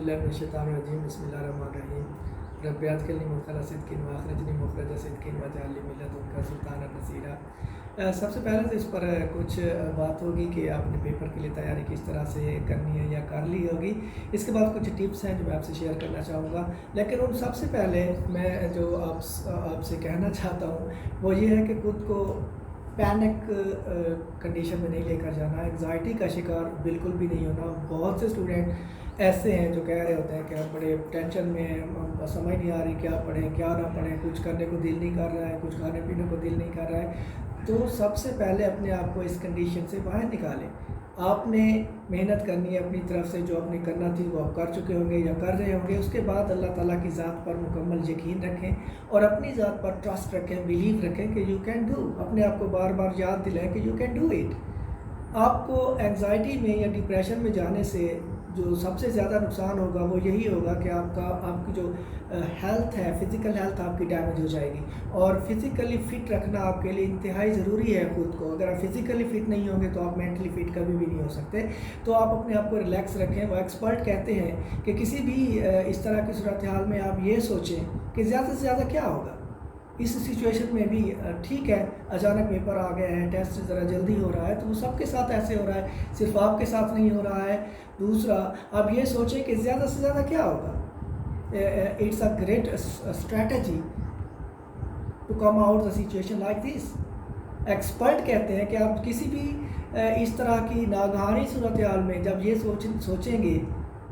बिल्लाहिमिनश्शैतानिर्रजीम बिस्मिल्लाहिर्रहमानिर्रहीम रब्बि अदखिलनी मुदखला सिद्क़िन व अखरिजनी मुखरज सिद्क़िन वजअलनी मिन लदुनका सुल्तानन नसीरा। सबसे पहले तो इस पर कुछ बात होगी कि आपने पेपर के लिए तैयारी किस तरह से करनी है या कर ली होगी। इसके बाद कुछ टिप्स हैं जो मैं आपसे शेयर करना चाहूँगा, लेकिन उन सबसे पहले मैं जो आपसे कहना चाहता हूँ वो ये है कि खुद को पैनिक कंडीशन में नहीं लेकर जाना, एंग्जाइटी का शिकार बिल्कुल भी नहीं होना। बहुत से स्टूडेंट ऐसे हैं जो कह रहे होते हैं कि हम बड़े टेंशन में हैं, हम समझ नहीं आ रही क्या पढ़ें क्या ना पढ़ें, कुछ करने को दिल नहीं कर रहा है, कुछ खाने पीने को दिल नहीं कर रहा है। तो सबसे पहले अपने आप को इस कंडीशन से बाहर निकालें। आपने मेहनत करनी है अपनी तरफ से, जो आपने करना थी वो आप कर चुके होंगे या कर रहे होंगे। उसके बाद अल्लाह ताला की ज़ात पर मुकम्मल यकीन रखें और अपनी ज़ात पर ट्रस्ट रखें, बिलीव रखें कि यू कैन डू। अपने आप को बार बार याद दिलाएं कि यू कैन डू इट। आपको एंग्जाइटी में या डिप्रेशन में जाने से जो सबसे ज़्यादा नुकसान होगा वो यही होगा कि आपकी जो हेल्थ है, फ़िज़िकल हेल्थ आपकी डैमेज हो जाएगी। और फिज़िकली फ़िट रखना आपके लिए इंतहाई ज़रूरी है खुद को। अगर आप फिज़िकली फ़िट नहीं होंगे तो आप मेंटली फ़िट कभी भी नहीं हो सकते। तो आप अपने आप को रिलैक्स रखें। वो एक्सपर्ट कहते हैं कि किसी भी इस तरह की सूरत हाल में आप ये सोचें कि ज़्यादा से ज़्यादा क्या होगा। इस सिचुएशन में भी ठीक है, अचानक पेपर आ गए हैं, टेस्ट ज़रा जल्दी हो रहा है, तो वो सबके साथ ऐसे हो रहा है, सिर्फ आपके साथ नहीं हो रहा है। दूसरा, आप ये सोचें कि ज़्यादा से ज़्यादा क्या होगा। It's a great strategy to come out the situation like this. Expert कहते हैं कि आप किसी भी इस तरह की नागहानी सूरत हाल में जब ये सोचेंगे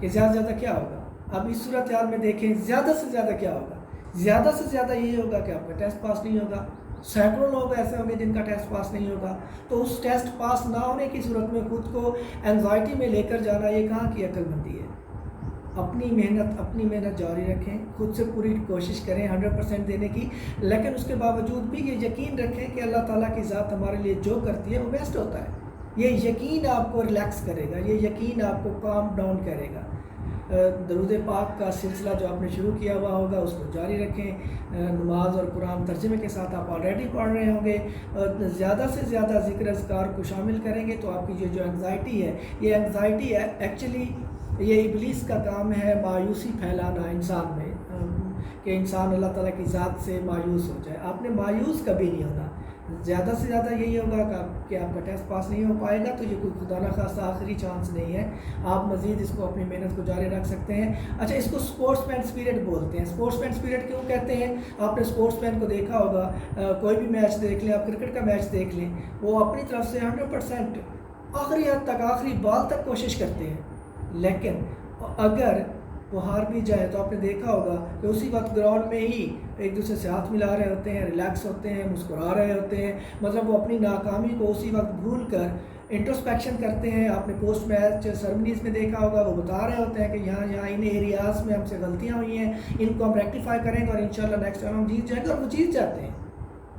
कि ज़्यादा से ज़्यादा क्या होगा, अब इस सूरत हाल में देखें ज़्यादा से ज़्यादा क्या होगा। ज़्यादा से ज़्यादा ये होगा कि आपका टेस्ट पास नहीं होगा। सैकड़ों लोग ऐसे होंगे जिनका टेस्ट पास नहीं होगा। तो उस टेस्ट पास ना होने की सूरत में खुद को एंग्जाइटी में लेकर जाना, ये कहाँ की अक्लमंदी है। अपनी मेहनत जारी रखें, खुद से पूरी कोशिश करें 100% देने की, लेकिन उसके बावजूद भी ये यकीन रखें कि अल्लाह ताला की ज़ात हमारे लिए जो करती है वो बेस्ट होता है। ये यकीन आपको रिलैक्स करेगा, ये यकीन आपको काम डाउन करेगा। दरूद पाक का सिलसिला जो आपने शुरू किया हुआ होगा उसको जारी रखें। नमाज और कुरान तर्जमे के साथ आप ऑलरेडी पढ़ रहे होंगे। ज़्यादा से ज़्यादा ज़िक्र अज़कार को शामिल करेंगे तो आपकी ये जो एंग्जाइटी है, ये एंग्जाइटी एक्चुअली ये इब्लीस का काम है, मायूसी फैलाना इंसान में, कि इंसान अल्लाह ताला की ज़ात से मायूस हो जाए। आपने मायूस कभी नहीं होना। ज़्यादा से ज़्यादा यही होगा कि आपका टेस्ट पास नहीं हो पाएगा, तो ये कोई खुदा न खास्ता आखिरी चांस नहीं है। आप मज़ीद इसको अपनी मेहनत को जारी रख सकते हैं। अच्छा, इसको स्पोर्ट्समैन स्पिरिट बोलते हैं। स्पोर्ट्समैन स्पिरिट क्यों कहते हैं? आपने स्पोर्ट्समैन को देखा होगा, कोई भी मैच देख लें, आप क्रिकेट का मैच देख लें, वो अपनी तरफ से 100% आखिरी हद तक, आखिरी बॉल तक कोशिश करते हैं। लेकिन अगर वो हार भी जाए तो आपने देखा होगा कि उसी वक्त ग्राउंड में ही एक दूसरे से हाथ मिला रहे होते हैं, रिलैक्स होते हैं, मुस्कुरा रहे होते हैं। मतलब वो अपनी नाकामी को उसी वक्त भूल कर इंट्रोस्पेक्शन करते हैं। आपने पोस्ट मैच सेरेमनीज़ में देखा होगा, वो बता रहे होते हैं कि यहाँ इन एरियाज़ में हमसे गलतियाँ हुई हैं, इनको हम रेक्टिफाई करेंगे और इंशाल्लाह नेक्स्ट टाइम हम जीत जाएंगे। और वो जीत जाते हैं।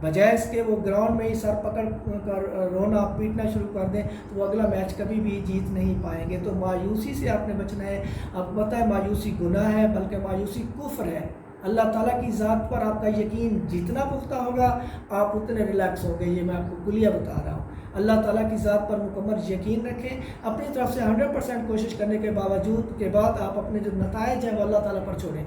बजाय इसके वो ग्राउंड में ही सर पकड़ कर रोना पीटना शुरू कर दें तो वो अगला मैच कभी भी जीत नहीं पाएंगे। तो मायूसी से आपने बचना है। आपको पता है मायूसी गुनाह है, बल्कि मायूसी कुफ्र है। अल्लाह ताला की ज़ात पर आपका यकीन जितना पुख्ता होगा आप उतने रिलैक्स होंगे। ये मैं आपको कुलिया बता रहा हूँ। अल्लाह ताला की ज़ात पर मुकम्मल यकीन रखें। अपनी तरफ से 100% कोशिश करने के बावजूद के बाद आप अपने जो नताइज हैं वो अल्लाह ताला पर छोड़ें।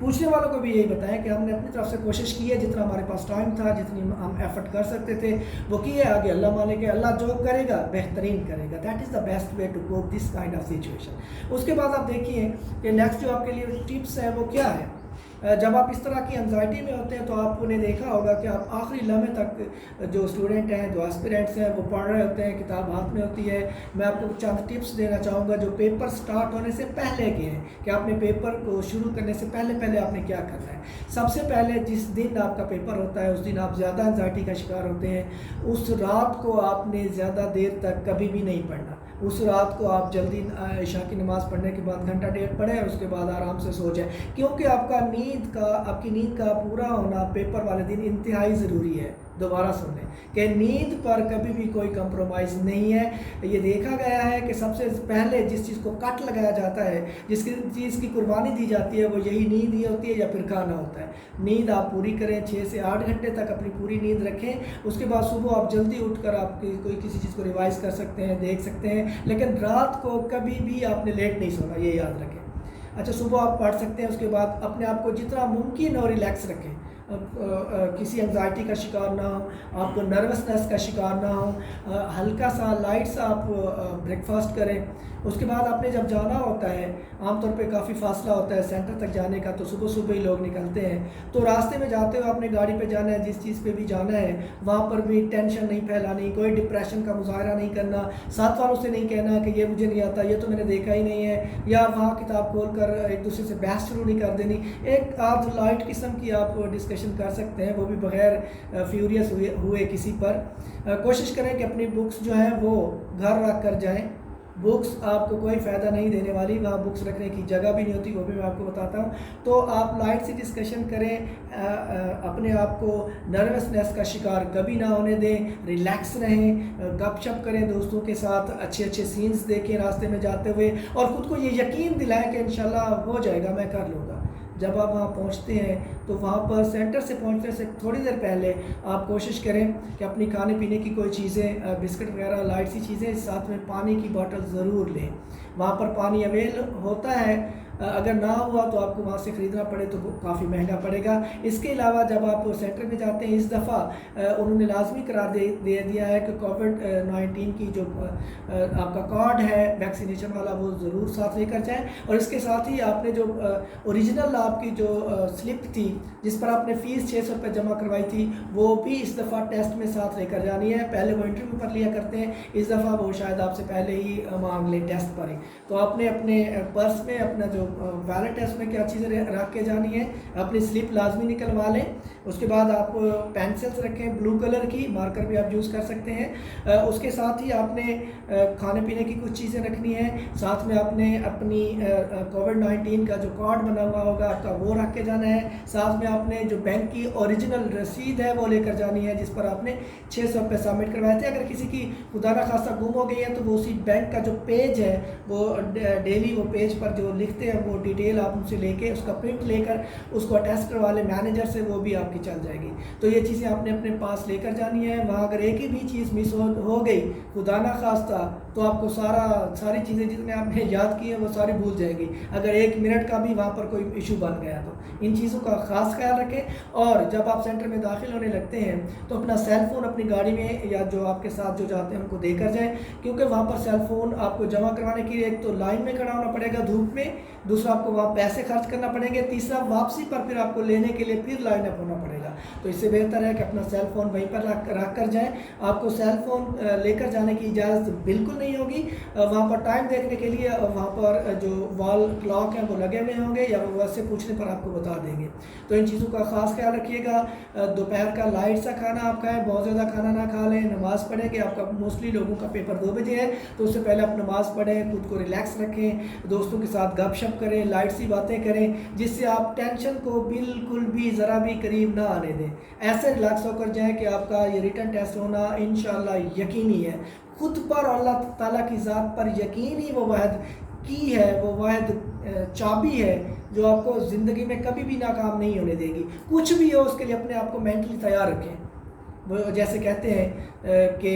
पूछने वालों को भी यही बताएं कि हमने अपनी तरफ से कोशिश की है, जितना हमारे पास टाइम था, जितनी हम एफर्ट कर सकते थे वो किए। आगे अल्लाह माने कि अल्लाह जो करेगा बेहतरीन करेगा। That is the best way to cope this kind of situation. उसके बाद आप देखिए कि नेक्स्ट जो आपके लिए टिप्स है वो क्या है। जब आप इस तरह की एंग्जाइटी में होते हैं तो आपने देखा होगा कि आप आखिरी लम्हे तक जो स्टूडेंट हैं, जो एस्पिरेंट्स हैं, वो पढ़ रहे होते हैं, किताब हाथ में होती है। मैं आपको चंद टिप्स देना चाहूँगा जो पेपर स्टार्ट होने से पहले के हैं, कि आपने पेपर को शुरू करने से पहले आपने क्या करना है। सबसे पहले जिस दिन आपका पेपर होता है उस दिन आप ज़्यादा एंग्जाइटी का शिकार होते हैं। उस रात को आपने ज़्यादा देर तक कभी भी नहीं पढ़ना। उस रात को आप जल्दी इशा की नमाज़ पढ़ने के बाद घंटा डेढ़ पढ़ें और उसके बाद आराम से सो जाए, क्योंकि आपकी नींद का पूरा होना पेपर वाले दिन इंतहाई ज़रूरी है। दोबारा सुन लें कि नींद पर कभी भी कोई कंप्रोमाइज़ नहीं है। ये देखा गया है कि सबसे पहले जिस चीज़ को कट लगाया जाता है, जिसकी चीज़ की कुर्बानी दी जाती है, वो यही नींद ही होती है या फिर खाना होता है। नींद आप पूरी करें, 6 से 8 घंटे तक अपनी पूरी नींद रखें। उसके बाद सुबह आप जल्दी उठकर आप कोई किसी चीज़ को रिवाइज़ कर सकते हैं, देख सकते हैं, लेकिन रात को कभी भी आपने लेट नहीं सोना, ये याद रखें। अच्छा सुबह आप पढ़ सकते हैं, उसके बाद अपने आप को जितना मुमकिन हो रिलैक्स रखें, किसी एंग्जाइटी का शिकार ना हो, आपको नर्वसनेस का शिकार ना हो, हल्का सा लाइट सा आप ब्रेकफास्ट करें। उसके बाद आपने जब जाना होता है, आमतौर पे काफ़ी फासला होता है सेंटर तक जाने का, तो सुबह सुबह ही लोग निकलते हैं, तो रास्ते में जाते हुए आपने गाड़ी पे जाना है, जिस चीज़ पे भी जाना है वहाँ पर भी टेंशन नहीं फैलानी, कोई डिप्रेशन का मुजाहरा नहीं करना, साथ वालों से नहीं कहना कि ये मुझे नहीं आता, ये तो मैंने देखा ही नहीं है, या वहाँ किताब खोल कर एक दूसरे से बहस शुरू नहीं कर देनी। एक आध लाइट किस्म की आप डिस्कशन कर सकते हैं, वो भी बगैर फ्यूरियस हुए किसी पर। कोशिश करें कि अपनी बुक्स जो हैं वो घर रख कर जाएँ। बुक्स आपको कोई फ़ायदा नहीं देने वाली, वहाँ बुक्स रखने की जगह भी नहीं होती, वो भी मैं आपको बताता हूँ। तो आप लाइट सी डिस्कशन करें, अपने आप को नर्वसनेस का शिकार कभी ना होने दें, रिलैक्स रहें, गपशप करें दोस्तों के साथ, अच्छे अच्छे सीन्स देखें रास्ते में जाते हुए, और ख़ुद को ये यकीन दिलाएं कि इंशाल्लाह हो जाएगा, मैं कर लूँगा। जब आप वहाँ पहुँचते हैं तो वहाँ पर सेंटर से पहुँचने से थोड़ी देर पहले आप कोशिश करें कि अपनी खाने पीने की कोई चीज़ें, बिस्किट वगैरह लाइट सी चीज़ें, साथ में पानी की बोतल ज़रूर लें। वहाँ पर पानी अवेल होता है, अगर ना हुआ तो आपको वहाँ से ख़रीदना पड़े तो वो काफ़ी महंगा पड़ेगा। इसके अलावा जब आप सेंटर में जाते हैं, इस दफ़ा उन्होंने लाजमी करार दे दिया है कि कोविड-19 की जो आपका कार्ड है वैक्सीनेशन वाला, वो ज़रूर साथ लेकर जाएं, और इसके साथ ही आपने जो ओरिजिनल आपकी जो स्लिप थी जिस पर आपने फ़ीस 600 रुपये जमा करवाई थी, वो भी इस दफ़ा टेस्ट में साथ लेकर जानी है। पहले वो इंटरव्यू पर लिया करते हैं, इस दफ़ा वो शायद आपसे पहले ही मांग लें टेस्ट पर ही। तो आपने अपने पर्स में अपना जो वैलेट है उसमें क्या चीज़ें रख के जानी है, अपनी स्लिप लाजमी निकलवा लें। उसके बाद आप पेंसिल्स रखें ब्लू कलर की, मार्कर भी आप यूज़ कर सकते हैं। उसके साथ ही आपने खाने पीने की कुछ चीज़ें रखनी है, साथ में आपने अपनी कोविड-19 का जो कार्ड बना हुआ होगा आपका वो रख के जाना है, साथ में आपने जो बैंक की ओरिजिनल रसीद है वो लेकर जानी है जिस पर आपने 600 रुपये सबमिट करवाए थे। अगर किसी की खुदा न खासा गुम हो गई है तो वो उसी बैंक का जो पेज है वो डेली वो पेज पर जो लिखते हैं वो डिटेल आप उनसे लेके उसका प्रिंट लेकर उसको अटैच करवा लें मैनेजर से, वो भी आपकी चल जाएगी। तो ये चीज़ें आपने अपने पास लेकर जानी है। वहाँ अगर एक ही भी चीज़ मिस हो गई खुदा ना खास्ता तो आपको सारी चीज़ें जितने आपने याद की है वो सारी भूल जाएगी, अगर 1 मिनट का भी वहाँ पर कोई इशू बन गया तो। इन चीज़ों का ख़ास ख्याल रखें। और जब आप सेंटर में दाखिल होने लगते हैं तो अपना सेल फ़ोन अपनी गाड़ी में या जो आपके साथ जो जाते हैं उनको देकर जाएँ, क्योंकि वहाँ पर सेल फ़ोन आपको जमा करवाने के लिए एक तो लाइन में खड़ा होना पड़ेगा धूप में, दूसरा आपको वहाँ पैसे खर्च करना पड़ेंगे, तीसरा वापसी पर फिर आपको लेने के लिए फिर लाइन अप होना पड़ेगा। तो इससे बेहतर है कि अपना सेल फ़ोन वहीं पर रख कर जाएँ। आपको सेल फ़ोन लेकर जाने की इजाज़त बिल्कुल नहीं होगी। वहाँ पर टाइम देखने के लिए वहाँ पर जो वॉल क्लॉक हैं वो लगे हुए होंगे या वो वैसे पूछने पर आपको बता देंगे। तो इन चीज़ों का ख़ास ख्याल रखिएगा। दोपहर का लाइट सा खाना आप खाएँ, बहुत ज़्यादा खाना ना खा लें। नमाज़ पढ़ें कि आपका मोस्टली लोगों का पेपर 2 बजे है, तो उससे पहले आप नमाज़ पढ़ें, खुद को रिलैक्स रखें, दोस्तों के साथ गपशप करें, लाइट सी बातें करें जिससे आप टेंशन को बिल्कुल भी ज़रा भी करीब ना आने दें। ऐसे रिलैक्स होकर जाएँ कि आपका ये रिटन टेस्ट होना इंशाअल्लाह यकीनी है। खुद पर और अल्लाह ताला की ज़ात पर यकीन ही वो वाहिद की है, वो वाहिद चाबी है जो आपको ज़िंदगी में कभी भी नाकाम नहीं होने देगी। कुछ भी हो उसके लिए अपने आप को मेंटली तैयार रखें। वो जैसे कहते हैं कि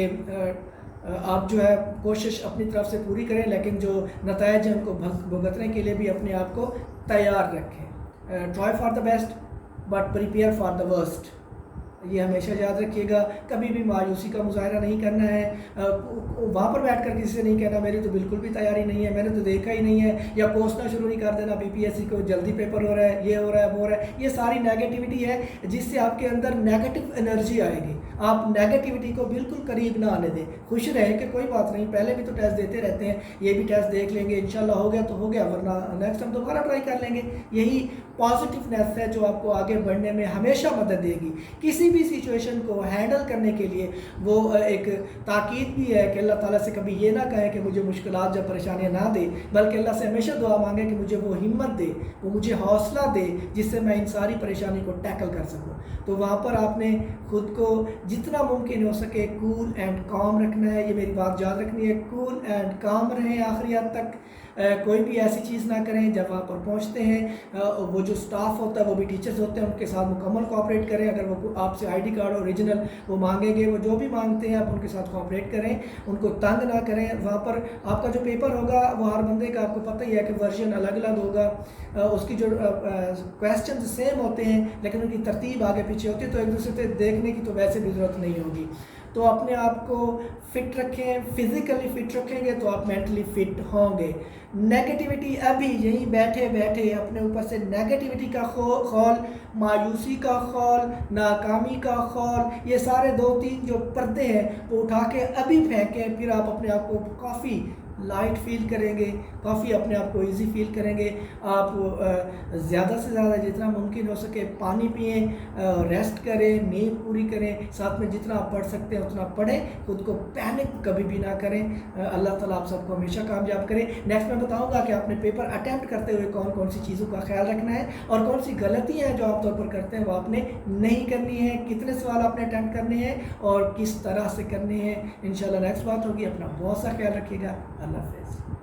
आप जो है कोशिश अपनी तरफ से पूरी करें, लेकिन जो नतायज हैं उनको भुगतने के लिए भी अपने आप को तैयार रखें। Try for the best but prepare for the worst, ये हमेशा याद रखिएगा। कभी भी मायूसी का मुजाहरा नहीं करना है। वहाँ पर बैठ कर किसी से नहीं कहना मेरी तो बिल्कुल भी तैयारी नहीं है, मैंने तो देखा ही नहीं है, या कोसना शुरू नहीं कर देना बीपीएससी को जल्दी पेपर हो रहा है, ये हो रहा है, वो हो रहा है। ये सारी नेगेटिविटी है जिससे आपके अंदर नेगेटिव एनर्जी आएगी। आप नेगेटिविटी को बिल्कुल करीब ना आने दें। खुश रहें कि कोई बात नहीं, पहले भी तो टेस्ट देते रहते हैं, ये भी टेस्ट देख लेंगे, इंशाल्लाह हो गया तो हो गया, वरना नेक्स्ट टाइम दोबारा ट्राई कर लेंगे। यही पॉजिटिवनेस है जो आपको आगे बढ़ने में हमेशा मदद देगी। किसी भी सिचुएशन को हैंडल करने के लिए वो एक ताकीद भी है कि अल्लाह ताला से कभी ये ना कहें कि मुझे मुश्किलात या परेशानियां ना दे, बल्कि अल्लाह से हमेशा दुआ मांगे कि मुझे वो हिम्मत दे, वो मुझे हौसला दे जिससे मैं इन सारी परेशानी को टैकल कर सकूं। तो वहाँ पर आपने खुद को जितना मुमकिन हो सके कूल एंड काम रखना है। ये मेरी बात याद रखनी है, कूल एंड काम रहें आखिरी हद तक। کوئی بھی ایسی چیز نہ کریں جب وہاں پر پہنچتے ہیں وہ جو سٹاف ہوتا ہے وہ بھی ٹیچرز ہوتے ہیں ان کے ساتھ مکمل کوآپریٹ کریں. اگر وہ آپ سے آئی ڈی کارڈ اوریجنل وہ مانگیں گے وہ جو بھی مانگتے ہیں آپ ان کے ساتھ کوآپریٹ کریں, ان کو تنگ نہ کریں. وہاں پر آپ کا جو پیپر ہوگا وہ ہر بندے کا آپ کو پتہ ہی ہے کہ ورژن الگ الگ ہوگا, اس کی جو کویسچنز سیم ہوتے ہیں لیکن ان کی ترتیب آگے پیچھے ہوتی ہے, تو ایک دوسرے سے دیکھنے کی تو ویسے بھی ضرورت نہیں ہوگی. تو اپنے آپ کو فٹ رکھیں, فزیکلی فٹ رکھیں گے تو آپ مینٹلی فٹ ہوں گے. نیگیٹیوٹی ابھی یہیں بیٹھے بیٹھے اپنے اوپر سے نیگیٹیوٹی کا خول, مایوسی کا خول, ناکامی کا خول, یہ سارے 2-3 جو پردے ہیں وہ اٹھا کے ابھی پھینکیں. پھر آپ اپنے آپ کو کافی لائٹ فیل کریں گے, کافی اپنے آپ کو ایزی فیل کریں گے. آپ زیادہ سے زیادہ جتنا ممکن ہو سکے پانی پئیں, ریسٹ کریں, نیند پوری کریں, ساتھ میں جتنا آپ پڑھ سکتے ہیں اتنا پڑھیں. خود کو پینک کبھی بھی نہ کریں. اللہ تعالیٰ آپ سب کو ہمیشہ کامیاب کریں. نیکسٹ میں بتاؤں گا کہ اپنے پیپر اٹیمپٹ کرتے ہوئے کون کون سی چیزوں کا خیال رکھنا ہے اور کون سی غلطیاں ہیں جو آپ طور پر کرتے ہیں وہ آپ نے نہیں کرنی ہے, کتنے سوال آپ نے اٹیمپٹ کرنے ہیں اور کس طرح سے کرنے ہیں. انشاءاللہ نیکسٹ بات ہوگی. اپنا بہت سا خیال رکھیے گا. اللہ حافظ.